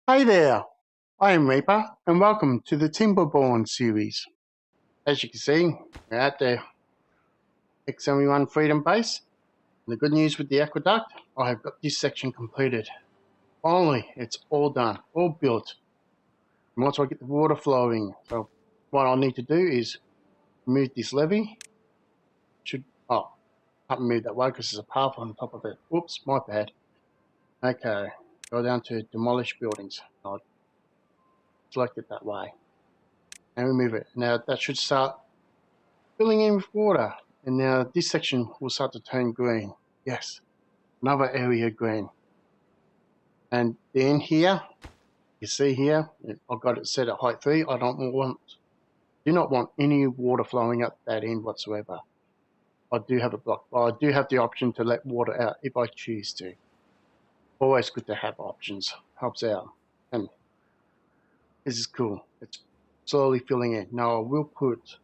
Hey there, I am Reaper and welcome to the Timberborn series. As you can see, we're at the X71 Freedom Base. And the good news with the aqueduct, I have got this section completed. Finally, it's all done, all built. And once I get the water flowing, so what I'll need to do is remove this levee. Can't move that way because there's a path on top of it. Whoops, my bad. Okay, go down to demolish buildings. I'll select it that way and remove it. Now that should start filling in with water, and now this section will start to turn green. Yes, another area green. And then here, you see here, I've got it set at height 3. I do not want any water flowing up that end whatsoever. I do have it blocked, but I do have the option to let water out if I choose to. Always good to have options, helps out. And this is cool. It's slowly filling in. Now I will put,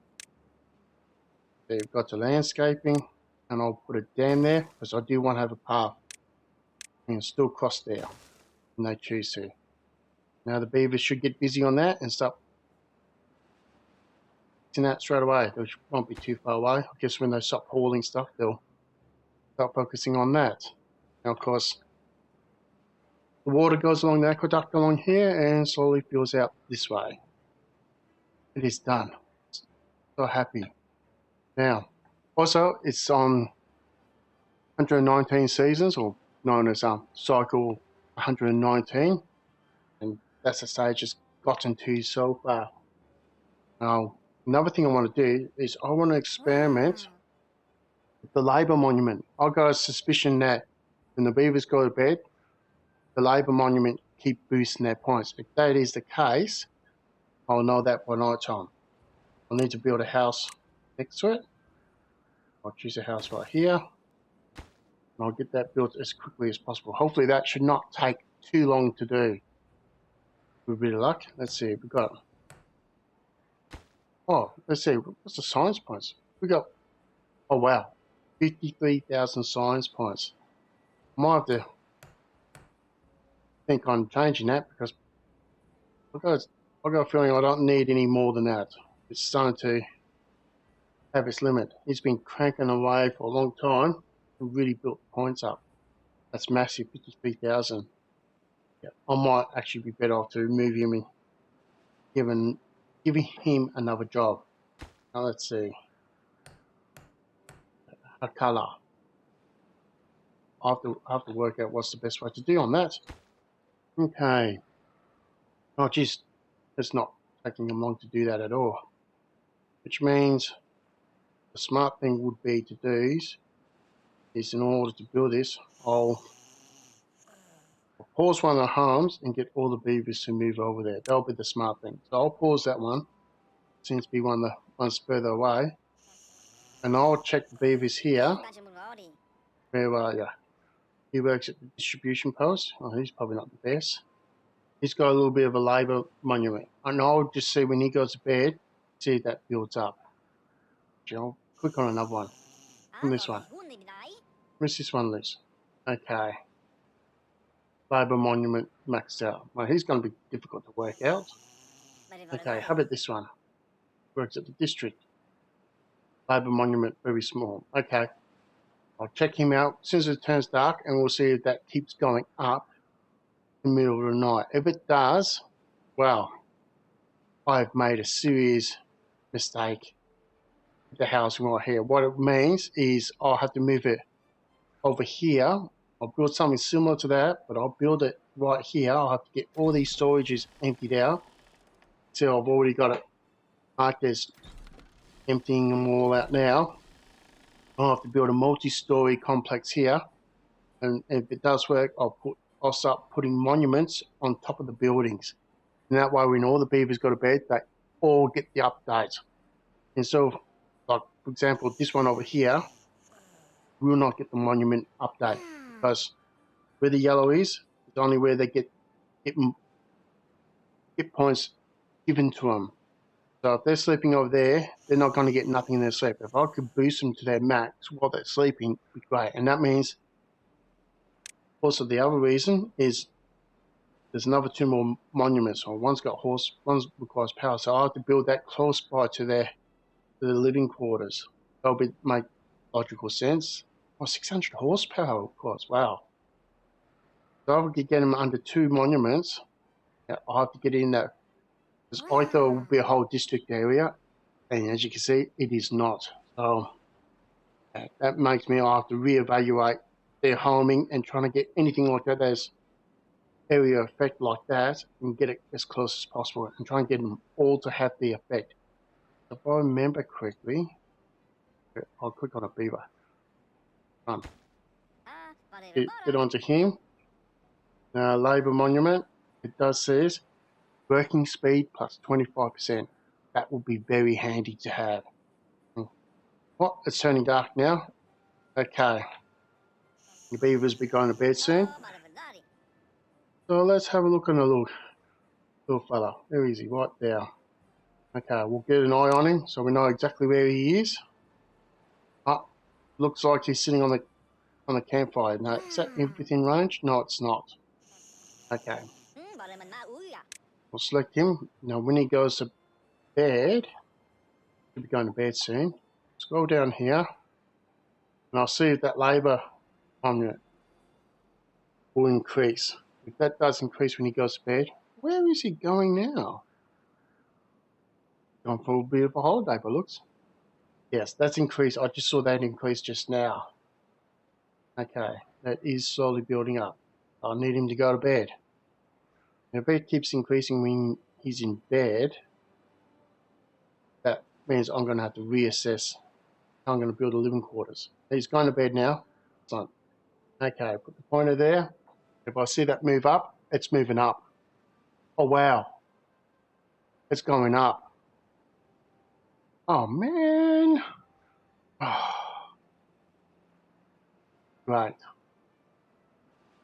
they've got the landscaping, and I'll put a dam there because I do want to have a path and still cross there when they choose to. Now the beavers should get busy on that and start fixing that straight away. They won't be too far away. I guess when they stop hauling stuff, they'll start focusing on that. Now, of course, the water goes along the aqueduct along here and slowly fills out this way. It is done. So happy. Now, also, it's on 119 seasons, or known as cycle 119, and that's the stage it's gotten to so far. Now, another thing I want to do is I want to experiment with the labour monument. I've got a suspicion that when the beavers go to bed, the labour monument keep boosting their points. If that is the case, I'll know that by night time. I'll need to build a house next to it. I'll choose a house right here. And I'll get that built as quickly as possible. Hopefully that should not take too long to do. With a bit of luck. Let's see, we've got, let's see, what's the science points? We got, oh wow, 53,000 science points. I might have to think on changing that because I've got a feeling I don't need any more than that. It's starting to have its limit. It's been cranking away for a long time and really built points up. That's massive, 53,000. Yeah, I might actually be better off to remove him and giving him another job. Now let's see. A colour. I have to work out what's the best way to do on that. Okay. Oh geez, it's not taking them long to do that at all. Which means the smart thing would be to do is in order to build this, I'll pause one of the homes and get all the beavers to move over there. That'll be the smart thing. So I'll pause that one. Seems to be one of the ones further away. And I'll check the beavers here. Where are you? He works at the distribution post. Oh, he's probably not the best. He's got a little bit of a labour monument. And I'll just see when he goes to bed, see if that builds up. I'll click on another one. On this one. Where's this one, Liz? Okay. Labour monument maxed out. Well, he's going to be difficult to work out. Okay, how about this one? Works at the district. Labour monument, very small. Okay. I'll check him out as soon as it turns dark and we'll see if that keeps going up in the middle of the night. If it does, well, I've made a serious mistake with the house right here. What it means is I'll have to move it over here. I'll build something similar to that, but I'll build it right here. I'll have to get all these storages emptied out. So I've already got it marked as emptying them all out now. I'll have to build a multi-story complex here. And if it does work, I'll start putting monuments on top of the buildings. And that way when all the beavers go to bed, they all get the updates. And so, like, for example, this one over here will not get the monument update because where the yellow is only where they get points given to them. So if they're sleeping over there, they're not going to get nothing in their sleep. If I could boost them to their max while they're sleeping, it'd be great. And that means also the other reason is there's another 2 more monuments. So one's got horse, one's requires power. So I have to build that close by to the living quarters. That'll make logical sense. Oh, 600 horsepower, of course. Wow. So if I could get them under 2 monuments, I'll have to get in that. Because I thought it would be a whole district area, and as you can see, it is not. So that makes me have to reevaluate their homing and trying to get anything like that as area effect like that and get it as close as possible and try and get them all to have the effect. If I remember correctly, I'll click on a beaver. Get onto him. Labour monument. It does says working speed plus 25%. That will be very handy to have. Oh, it's turning dark now. Okay. The beavers will be going to bed soon. So let's have a look on the little fella. Where is he? Right there. Okay, we'll get an eye on him so we know exactly where he is. Oh, looks like he's sitting on the campfire. No, is that within range? No, it's not. Okay. We'll select him. Now when he goes to bed, he'll be going to bed soon. Scroll down here and I'll see if that labour will increase. If that does increase when he goes to bed, where is he going now? Going for a bit of a holiday by looks. Yes, that's increased. I just saw that increase just now. Okay, that is slowly building up. I need him to go to bed. Now, if it keeps increasing when he's in bed, that means I'm going to have to reassess how I'm going to build the living quarters. He's going to bed now. Son. Okay, put the pointer there. If I see that move up, it's moving up. Oh, wow. It's going up. Oh, man. Oh. Right.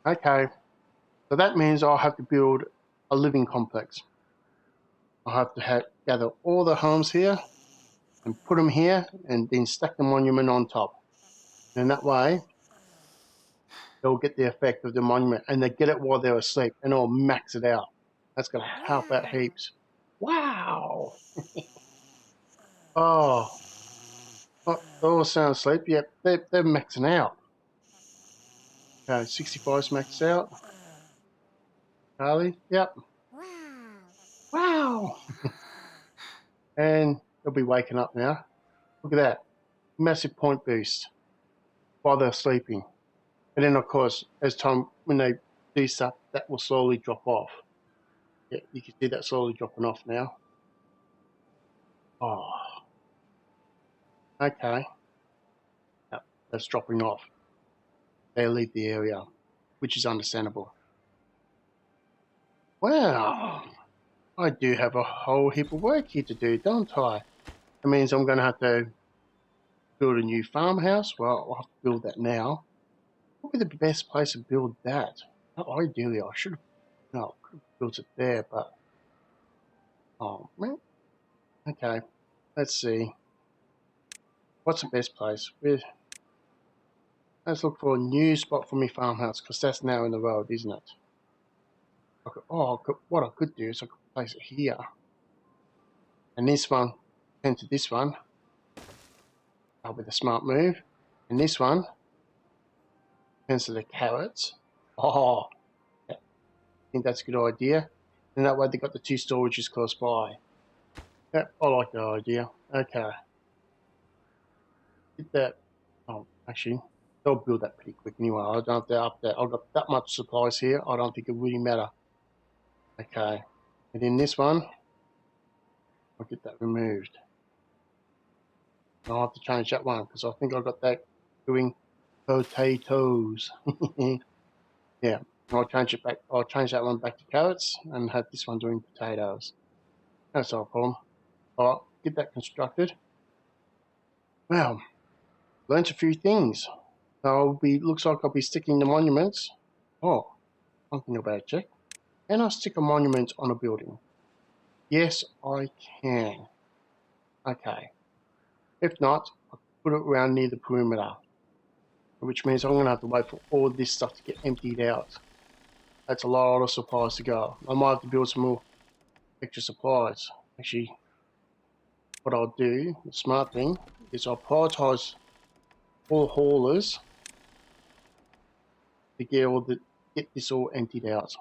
Okay. So that means I'll have to build a living complex. I'll have to gather all the homes here and put them here and then stack the monument on top. And that way, they'll get the effect of the monument and they get it while they're asleep and I'll max it out. That's going to help out heaps. Wow. Oh, they all sound asleep. Yep, they're maxing out. Okay, 65's maxed out. Charlie, yep. Wow. And they'll be waking up now. Look at that. Massive point boost while they're sleeping. And then, of course, as time, when they do stuff, that will slowly drop off. Yeah, you can see that slowly dropping off now. Oh. Okay. Yep, that's dropping off. They leave the area, which is understandable. Wow. I do have a whole heap of work here to do, don't I? That means I'm going to have to build a new farmhouse. Well, I'll have to build that now. What would be the best place to build that? Well, ideally, I should have built it there, but... Oh, man. Okay, let's see. What's the best place? Let's look for a new spot for my farmhouse, because that's now in the road, isn't it? What I could do is I could place it here. And this one, into this one. That'll be the smart move. And this one, into the carrots. Oh, yeah. I think that's a good idea. And that way they've got the 2 storages close by. Yeah, I like that idea. Okay. Get that. Oh, actually, they'll build that pretty quick anyway. I don't have to up that. I've got that much supplies here. I don't think it really matter. Okay. And then this one, I'll get that removed. I'll have to change that one because I think I got that doing potatoes. Yeah. I'll change it back. I'll change that one back to carrots and have this one doing potatoes. That's not a problem. Alright, get that constructed. Well, learnt a few things. Looks like I'll be sticking the monuments. Oh, one thing about it, check. Can I stick a monument on a building? Yes, I can. Okay. If not, I'll put it around near the perimeter. Which means I'm going to have to wait for all this stuff to get emptied out. That's a lot of supplies to go. I might have to build some more extra supplies. Actually, what I'll do, the smart thing, is I'll prioritize all haulers to get this all emptied out.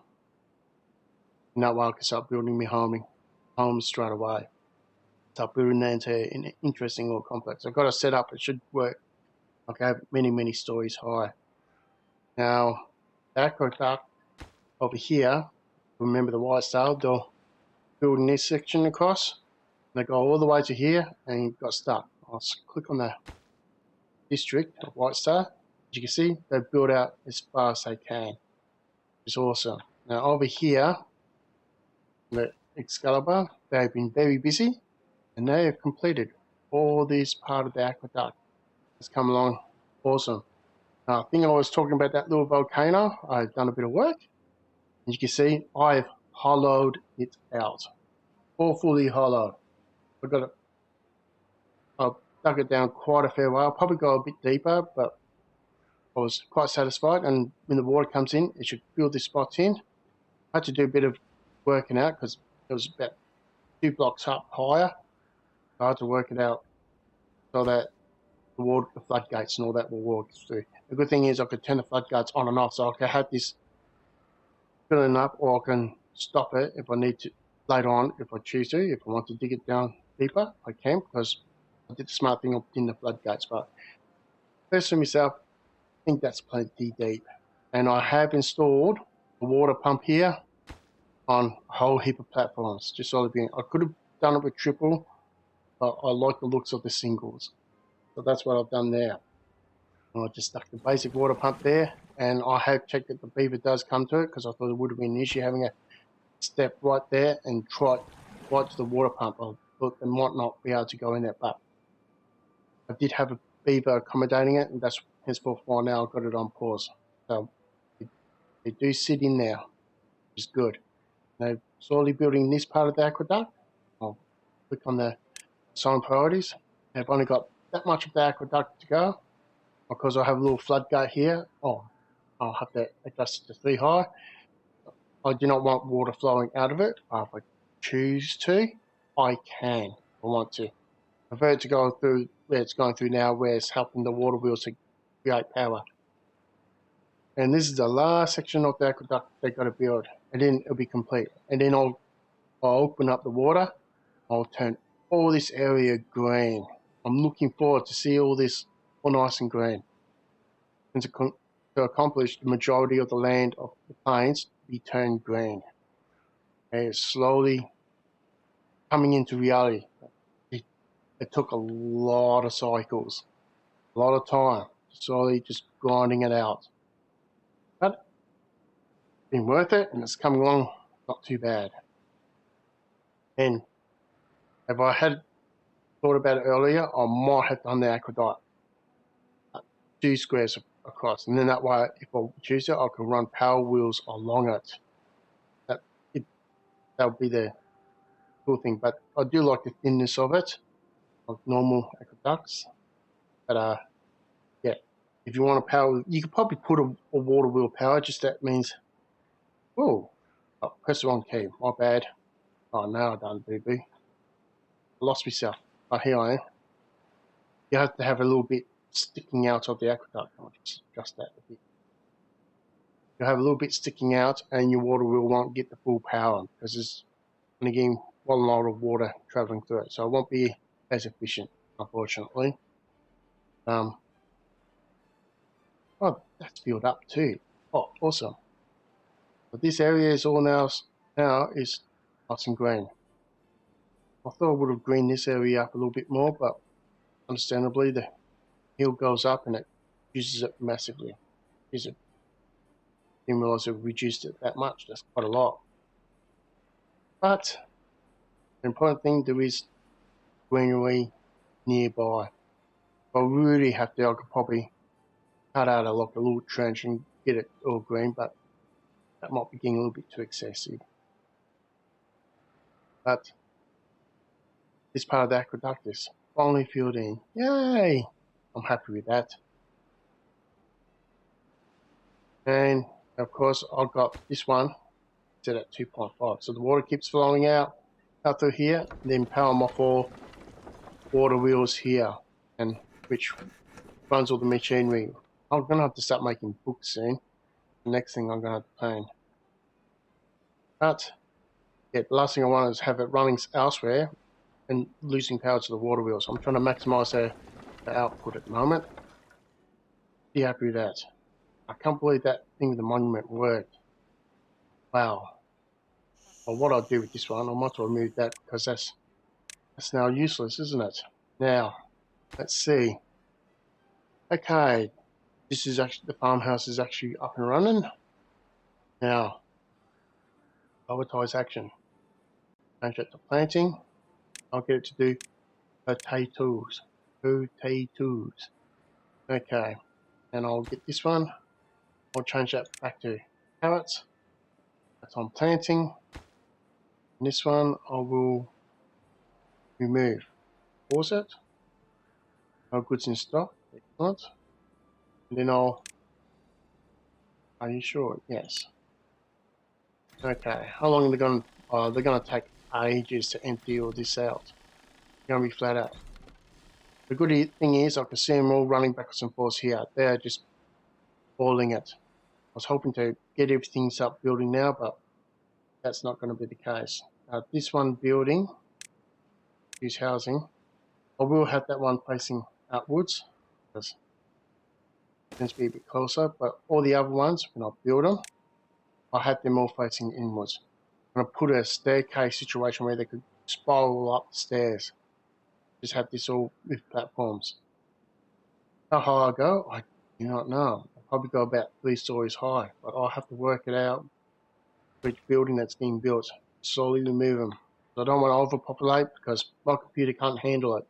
And that way I can start building my homes straight away. Start building that into an interesting little complex. I've got a setup, it should work. I have many stories high. Now, the aqueduct over here, remember the white sail, they're building this section across. They go all the way to here and got stuck. I'll click on the district of White Star. As you can see, they've built out as far as they can. It's awesome. Now over here, the Excalibur, they've been very busy and they have completed all this part of the aqueduct. It's come along awesome. Now, I think I was talking about that little volcano. I've done a bit of work. As you can see, I've hollowed it out. All fully hollowed. I've dug it down quite a fair way. I'll probably go a bit deeper, but I was quite satisfied. And when the water comes in, it should fill this spot in. I had to do a bit of working out because it was about 2 blocks up higher. I had to work it out so that the floodgates and all that will work through. The good thing is I could turn the floodgates on and off, so I can have this filling up, or I can stop it if I need to later on, if I choose to. If I want to dig it down deeper, I can, because I did the smart thing of in the floodgates. But personally myself, I think that's plenty deep. And I have installed a water pump here on a whole heap of platforms. Just so I could have done it with triple, but I like the looks of the singles. So that's what I've done there. And I just stuck the basic water pump there, and I have checked that the beaver does come to it, because I thought it would have been an issue having a step right there and try right to the water pump. I thought they might not be able to go in there, but I did have a beaver accommodating it, and that's henceforth why now I've got it on pause. So they do sit in there, which is good. Now, slowly building this part of the aqueduct. I'll click on the assign priorities. I've only got that much of the aqueduct to go, because I have a little floodgate here. I'll have to adjust it to 3 high. I do not want water flowing out of it. If I choose to, I can. I want to. I prefer it to go through where it's going through now, where it's helping the water wheels to create power. And this is the last section of the aqueduct they've got to build, and then it'll be complete. And then I'll open up the water. I'll turn all this area green. I'm looking forward to see all this all nice and green. And to accomplish the majority of the land of the plains be turned green. And it's slowly coming into reality. It took a lot of cycles, a lot of time, slowly just grinding it out. But it's been worth it, and it's coming along not too bad. And if I had thought about it earlier, I might have done the aqueduct 2 squares across, and then that way, if I choose it, I can run power wheels along it. That would be the cool thing. But I do like the thinness of it, like normal aqueducts. But yeah, if you want a power, you could probably put a water wheel power. Just that means, oh, press the wrong key. My bad. Oh, now I done boo-boo. I lost myself. Oh, here I am. You have to have a little bit sticking out of the aqueduct. I'll just adjust that a bit. You have a little bit sticking out, and your water wheel won't get the full power, because there's only getting one lot of water traveling through it, so it won't be as efficient, unfortunately. Oh, that's filled up too. Oh, awesome. But this area is all now is nice and green. I thought I would have greened this area up a little bit more, but understandably the hill goes up and it uses it massively. Didn't realise it reduced it that much. That's quite a lot. But the important thing, there is greenery nearby. If I really have to, I could probably cut out a little trench and get it all green, but that might be getting a little bit too excessive. But this part of the aqueduct is finally filled in. Yay! I'm happy with that. And Of course, I've got this one set at 2.5, so the water keeps flowing out through here, and then power them off all water wheels here, and which runs all the machinery. I'm gonna have to start making books soon. The next thing I'm gonna have to paint. But yeah, the last thing I want is have it running elsewhere and losing power to the water wheels. I'm trying to maximize their output at the moment. Be happy with that. I can't believe that thing with the monument worked. Wow. Well, what I'll do with this one, I might remove that because that's now useless, isn't it? Now, let's see. Okay, this is actually, the farmhouse is actually up and running. Now, advertise action. Change it to planting. I'll get it to do potatoes. Potatoes. Okay, and I'll get this one. I'll change that back to carrots. That's on planting. And this one I will remove. Pause it. No goods in stock. Excellent. And then are you sure? Yes. Okay. How long are they going to, they're going to take ages to empty all this out. They're going to be flat out. The good thing is I can see them all running backwards and forwards here. They're just boiling it. I was hoping to get everything up building now, but that's not going to be the case. This one building is housing. I will have that one facing outwards because it tends to be a bit closer, but all the other ones, when I build them, I have them all facing inwards. I'm going to put a staircase situation where they could spiral up the stairs. Just have this all with platforms. How high I go, I do not know. I'll probably go about 3 stories high, but I'll have to work it out for each building that's being built. Slowly remove them. So I don't want to overpopulate because my computer can't handle it.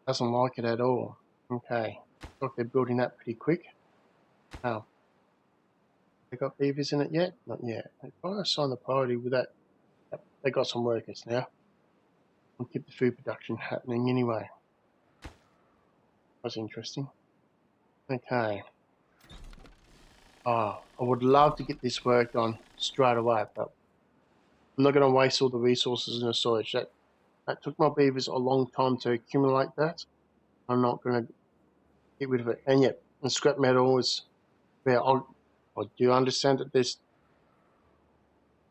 Doesn't like it at all. Okay, looks like they're building that pretty quick. Now, they got beavers in it yet? Not yet. If I assign the priority with that, they got some workers now. I'll keep the food production happening anyway. That's interesting. Okay. I would love to get this work on straight away, but I'm not going to waste all the resources in the storage. That took my beavers a long time to accumulate that. I'm not going to get rid of it. And yet, the scrap metal is where I do understand that there's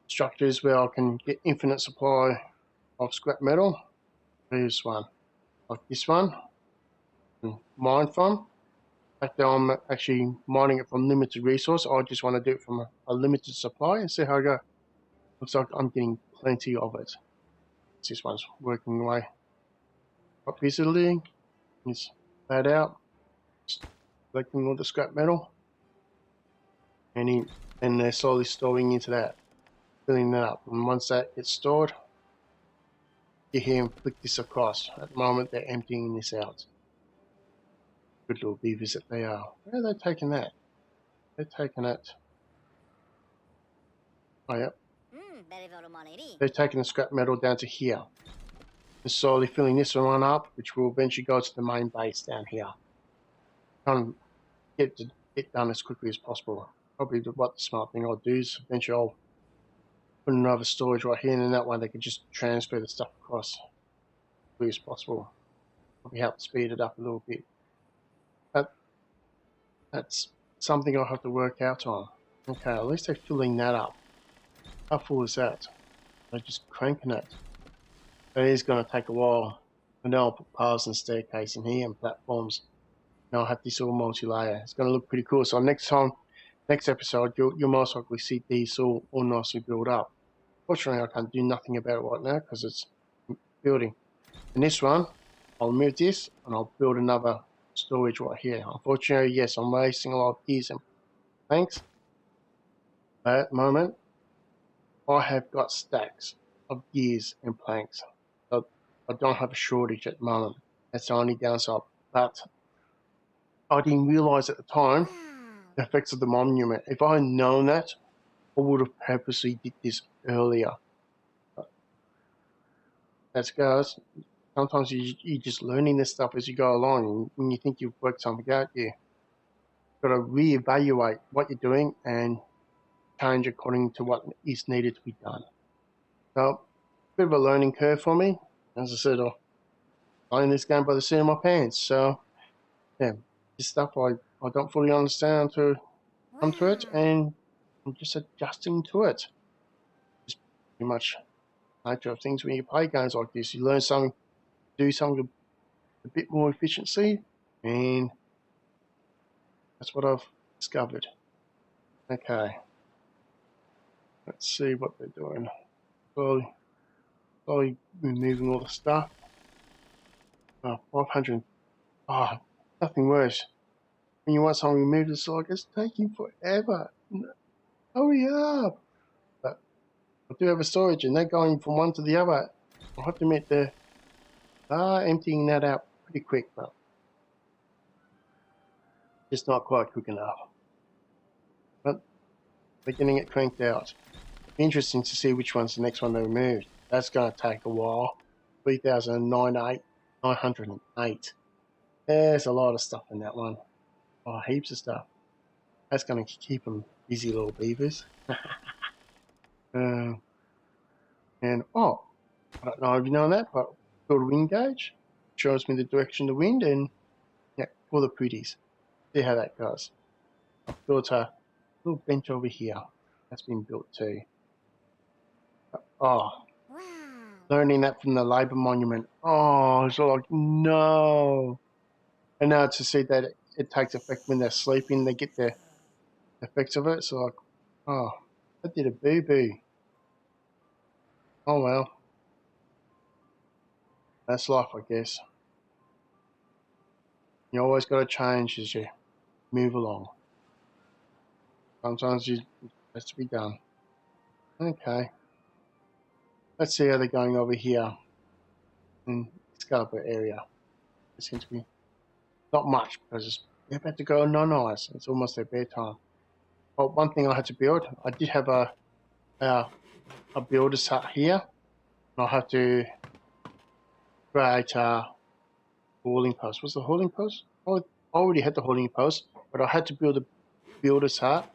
structures where I can get infinite supply of scrap metal. Here's one, like this one, and mine from. In fact, I'm actually mining it from limited resource. I just want to do it from a limited supply and see how I go. Looks like I'm getting plenty of it. This one's working away quite busily. It's flat out, just collecting all the scrap metal, and they're slowly storing into that, filling that up. And once that gets stored, you hear them flick this across. At the moment, they're emptying this out. Good little beavers that they are. Where are they taking that? They're taking it. Oh, yep. They're taking the scrap metal down to here. And slowly filling this one up, which will eventually go to the main base down here. Trying to get done as quickly as possible. Probably what the smart thing I'll do is eventually I'll put another storage right here, and in that one they can just transfer the stuff across as quickly as possible. Probably help speed it up a little bit. That's something I'll have to work out on. Okay, at least they're filling that up. How full is that? They're just cranking it. It is going to take a while. And then I'll put paths and staircase in here and platforms. And I'll have this all multi-layer. It's going to look pretty cool. So next episode, you'll most likely see these all nicely built up. Fortunately, I can't do nothing about it right now because it's building. And this one, I'll move this and I'll build another storage right here. Unfortunately, yes, I'm wasting a lot of gears and planks. But at the moment, I have got stacks of gears and planks. So I don't have a shortage at the moment. That's the only downside. But I didn't realise at the time the effects of the monument. If I had known that, I would have purposely did this earlier. But that's guys. Sometimes you're just learning this stuff as you go along. And when you think you've worked something out, you've got to reevaluate what you're doing and change according to what is needed to be done. So, bit of a learning curve for me. As I said, I'm playing this game by the seat of my pants. So, yeah, this stuff I don't fully understand to come to it, and I'm just adjusting to it. It's pretty much the nature of things when you play games like this. You learn something, do something a bit more efficiency, and that's what I've discovered. Okay, let's see what they're doing. Slowly removing all the stuff. 500. Oh, nothing worse. When you want something removed, it's like it's taking forever. Hurry up! But I do have a storage, and they're going from one to the other. I have to admit they're emptying that out pretty quick, but just not quite quick enough. But they're getting it cranked out. Interesting to see which one's the next one they removed. That's going to take a while. 3,908. There's a lot of stuff in that one. Oh, heaps of stuff. That's going to keep them busy, little beavers. And oh, I don't know if you know that, but build a wind gauge. Shows me the direction of the wind, and yeah, all the pretties. See how that goes. I've built a little bench over here. That's been built too. Oh, learning that from the Labour Monument. Oh, it's like, no. And now to see that it takes effect when they're sleeping, they get the effects of it. So like, oh, I did a boo-boo. Oh well. That's life, I guess. You always got to change as you move along. Sometimes it has to be done. Okay. Let's see how they're going over here in Scarborough area. It seems to be not much because they're about to go non-ice. It's almost their bedtime. Well, one thing I had to build, I did have a builder's hut here. And I had to create a hauling post. What's the hauling post? I already had the hauling post, but I had to build a builder's hut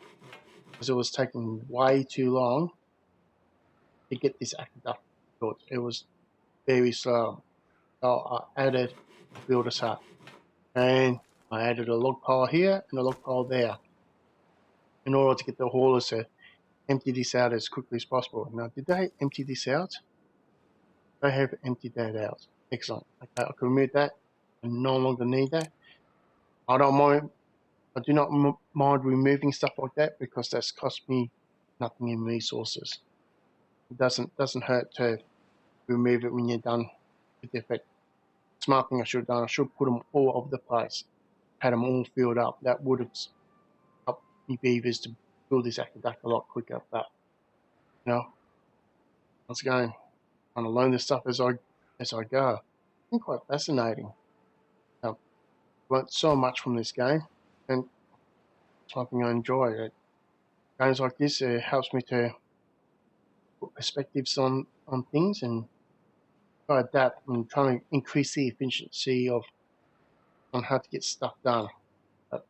because it was taking way too long to get this aqueduct built. It was very slow. So I added a builder's hut. And I added a log pile here and a log pile there in order to get the haulers to empty this out as quickly as possible. Now, did they empty this out? They have emptied that out. Excellent. Okay, I can remove that. I no longer need that. I don't mind. I do not mind removing stuff like that because that's cost me nothing in resources. It doesn't hurt to remove it when you're done with the effect. Smart thing I should have done. I should have put them all over the place. Had them all filled up. That would have helped me beavers to build this aqueduct a lot quicker. But you know, once again, trying to learn this stuff as I go. It's been quite fascinating. I've learned so much from this game, and it's something I enjoy. Games like this helps me to put perspectives on things and try to adapt and trying to increase the efficiency of on how to get stuff done. But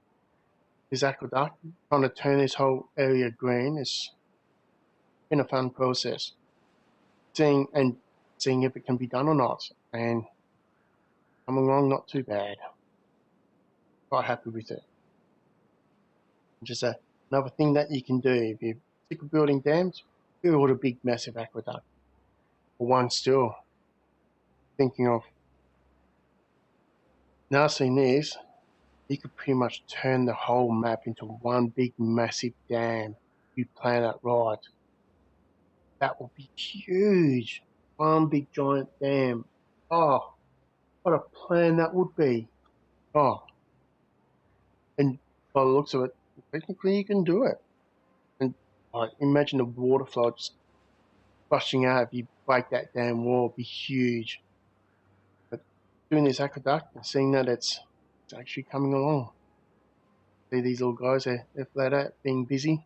this aqueduct, trying to turn this whole area green, has been a fun process. Seeing if it can be done or not, and coming along not too bad. Quite happy with it. Just another thing that you can do if you're sick of building dams, build a big massive aqueduct. Or one still thinking of now seeing this, you could pretty much turn the whole map into one big massive dam. You plan it right. That would be huge. One big giant dam. Oh, what a plan that would be. Oh, and by the looks of it, technically you can do it. And imagine the water flow just rushing out. If you break that dam wall, it'd be huge. But doing this aqueduct and seeing that it's actually coming along. See these little guys, they're flat out being busy,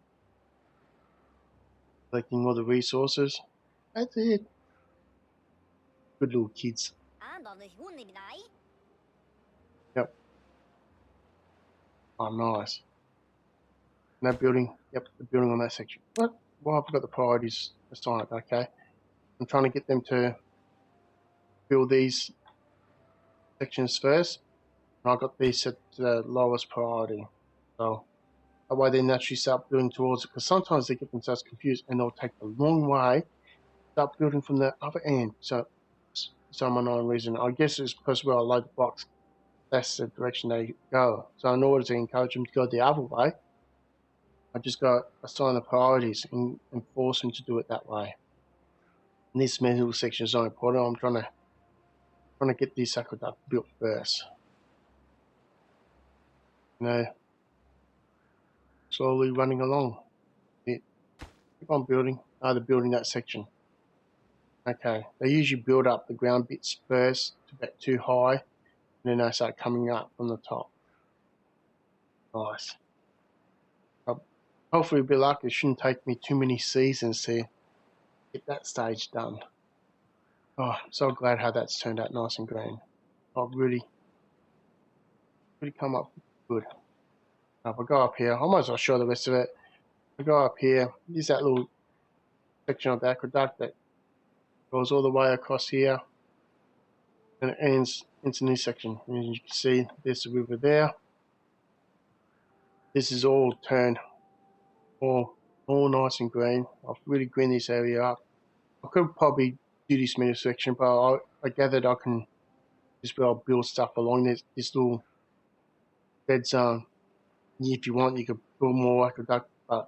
collecting all the resources. That's it. Good little kids. Yep. Oh, nice. And that building Yep, the building on that section. What? Well, I've got the priorities assigned. Okay, I'm trying to get them to build these sections first, and I got these set to the lowest priority. So that way they naturally start building towards it. Because sometimes they get themselves confused and they'll take the long way, start building from the other end. So, some unknown reason. I guess it's because we're a load of blocks. That's the direction they go. So in order to encourage them to go the other way, I just got to assign the priorities and force them to do it that way. And this middle section is not important. I'm trying to get this aqueduct built first. You know, slowly running along. Yeah. Keep on building. They're building that section. Okay, they usually build up the ground bits first to get too high, and then they start coming up from the top. Nice. Hopefully, be lucky. It shouldn't take me too many seasons to get that stage done. Oh, I'm so glad how that's turned out nice and green. I've really come up good. Now, if I go up here, I might as well show the rest of it. If I go up here, there's that little section of the aqueduct that goes all the way across here, and it ends into this section. And you can see there's the river there. This is all turned all nice and green. I've really greened this area up. I could probably do this middle section, but I gathered I can just build stuff along this little dead zone. If you want, you could build more aqueduct, but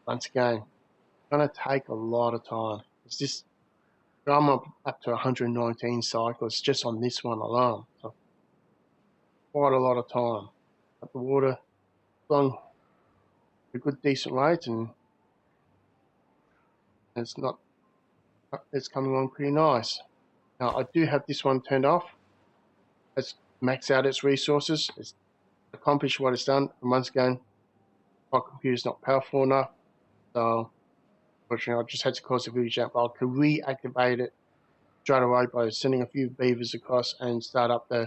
once again, it's going to take a lot of time. It's just, I'm up to 119 cycles just on this one alone. So quite a lot of time. But the water flowing a good decent rate, and it's coming along pretty nice. Now I do have this one turned off. It's maxed out its resources. It's accomplished what it's done. And once again, my computer's not powerful enough, so unfortunately I just had to cause a video jump. I could reactivate it straight away by sending a few beavers across and start up the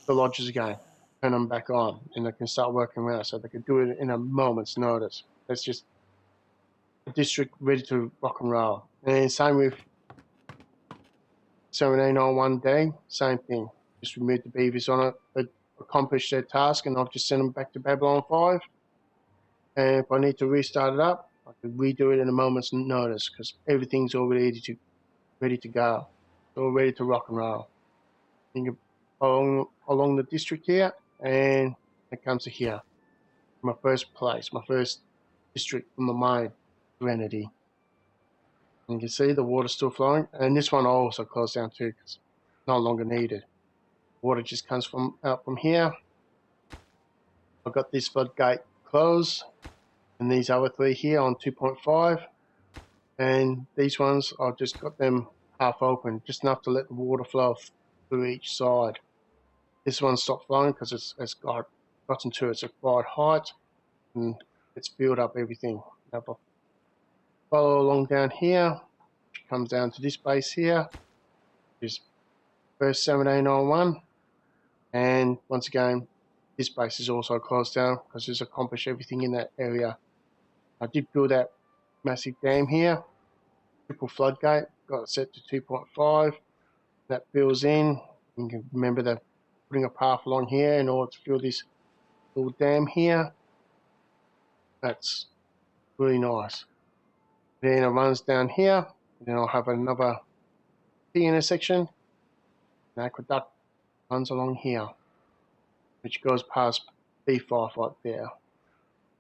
lodges again, turn them back on, and they can start working around. So they could do it in a moment's notice. That's just a district ready to rock and roll. And same with 1701 day, same thing. Just remove the beavers on it. They accomplished their task, and I've just sent them back to Babylon 5. And if I need to restart it up, I can redo it in a moment's notice because everything's all ready to go. It's all ready to rock and roll. You can along the district here, and it comes to here. My first place, my first district from the main Serenity. And you can see the water's still flowing, and this one I also closed down too because it's no longer needed. Water just comes out from here. I've got this floodgate closed, and these other three here on 2.5, and these ones I've just got them half open, just enough to let the water flow through each side. This one stopped flowing because it's gotten to its required height, and it's filled up everything. Now if I follow along down here, which comes down to this base here, is first 1701, and once again, this base is also closed down because it's accomplished everything in that area. I did build that massive dam here, triple floodgate, got it set to 2.5. That fills in. You can remember that putting a path along here in order to fill this little dam here. That's really nice. Then it runs down here. Then I'll have another T intersection. An aqueduct runs along here, which goes past B5 right there.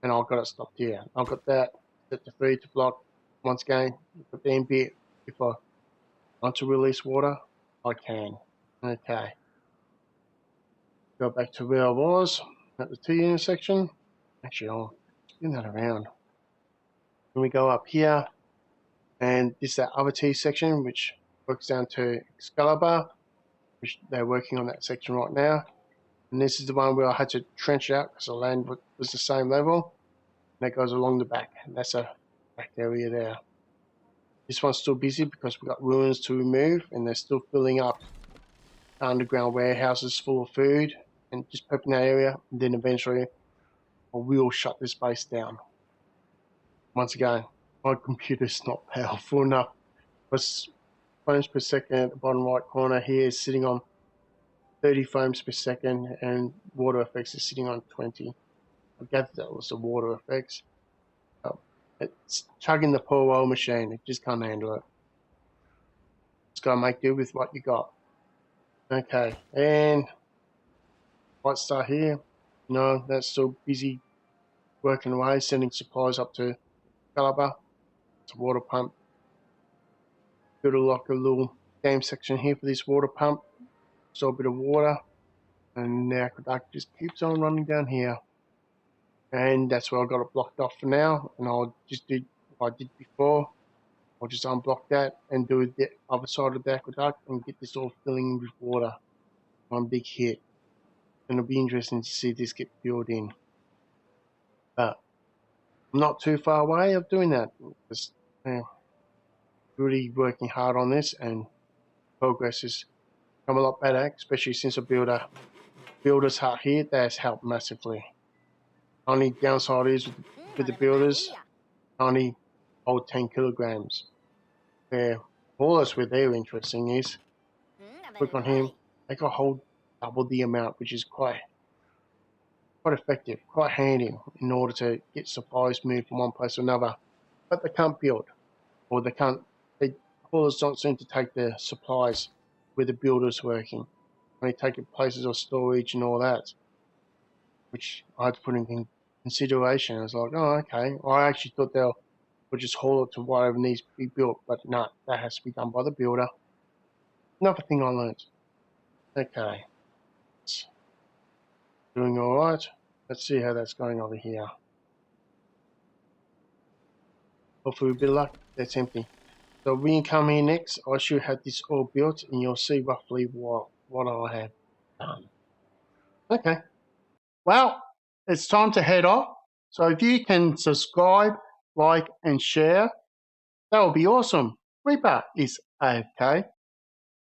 And I've got it stopped here. I've got that set to 3 to block. Once again, put the MB. If I want to release water, I can. Okay. Go back to where I was at the T intersection. Actually, I'll spin that around. When we go up here, and this is that other T section, which works down to Excalibur, which they're working on that section right now. And this is the one where I had to trench out because the land was the same level. And that goes along the back, and that's a back area there. This one's still busy because we've got ruins to remove, and they're still filling up underground warehouses full of food and just prepping that area. And then eventually I will shut this base down. Once again, my computer's not powerful enough. But frames per second at the bottom right corner here is sitting on 30 frames per second, and water effects is sitting on 20. I gather that was the water effects. It's chugging the poor old machine. It just can't handle it. Just gotta make do with what you got. Okay, and White Star here. No, that's still busy working away, sending supplies up to Calibre. It's a water pump. Got like a little dam section here for this water pump. So a bit of water, and the aqueduct just keeps on running down here. And that's where I got it blocked off for now. And I'll just do what I did before. I'll just unblock that and do the other side of the aqueduct and get this all filling with water. One big hit. And it'll be interesting to see this get filled in. But I'm not too far away of doing that. Just really working hard on this, and progress has come a lot better, especially since I built a builder's hut here. That's helped massively. Only downside is with the builders, only hold 10 kilograms. All that's where they're interesting is, click on him, they can hold double the amount, which is quite effective, quite handy in order to get supplies moved from one place to another. But they can't build, or they haulers don't seem to take the supplies where the builder's working. They take it places of storage and all that, which I had to put in consideration. I was like, oh, okay. I actually thought they'll just haul it to whatever needs to be built, but no, that has to be done by the builder. Another thing I learned. Okay. It's doing alright. Let's see how that's going over here. Hopefully with a bit of luck, that's empty. So when you come here next, I should have this all built, and you'll see roughly what I have done. Okay. Well, it's time to head off. So if you can subscribe, like, and share, that would be awesome. Reaper is AFK.